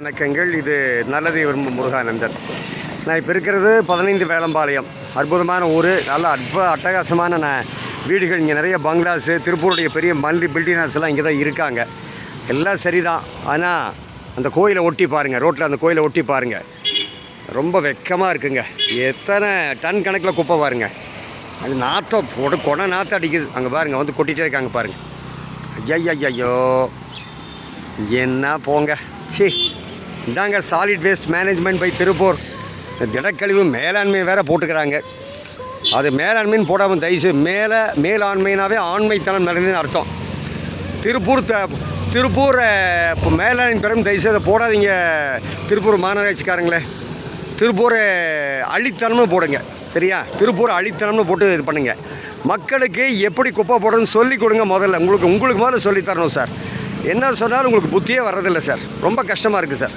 வணக்கங்கள். இது நல்லதை விரும்பும் முருகானந்தன். நான் இப்போ இருக்கிறது 15 வேலம்பாளையம். அற்புதமான ஊர், நல்ல அட்டகாசமான வீடுகள். இங்கே நிறைய பங்களாஸு, திருப்பூருடைய பெரிய பில்டினர்ஸ் எல்லாம் இங்கே தான் இருக்காங்க. எல்லாம் சரிதான். ஆனால் அந்த கோயிலை ஒட்டி பாருங்கள், ரோட்டில் அந்த கோயிலை ஒட்டி பாருங்கள், ரொம்ப வெக்கமாக இருக்குங்க. எத்தனை டன் கணக்கில் குப்பை பாருங்கள். அது நாற்றம் கொடை நாற்றம் அடிக்குது. அங்கே பாருங்கள், வந்து கொட்டிகிட்டே இருக்காங்க பாருங்கள். ஐயோ என்ன போங்க. சி, இதாங்க solid waste management by Tiruppur. திடக்கழிவு மேலாண்மை வேறு போட்டுக்கிறாங்க. அது மேலாண்மைன்னு போடாமல் தயவுசு மேலாண்மைனாவே ஆண்மைத்தனம் நடந்ததுன்னு அர்த்தம். திருப்பூர் இப்போ மேலாண்மை பெறும் தயவுசு அதை போடாதீங்க. திருப்பூர் மாநகராட்சிக்காரங்களே, திருப்பூர் அழித்தனம்னு போடுங்க, சரியா? திருப்பூர் அழித்தனம்னு போட்டு இது பண்ணுங்கள். மக்களுக்கு எப்படி குப்பை போடணும்னு சொல்லிக் கொடுங்க. முதல்ல உங்களுக்கு முதல்ல சொல்லித்தரணும் சார். என்ன சொன்னாலும் உங்களுக்கு புத்தியே வர்றதில்லை சார். ரொம்ப கஷ்டமாக இருக்குது சார்.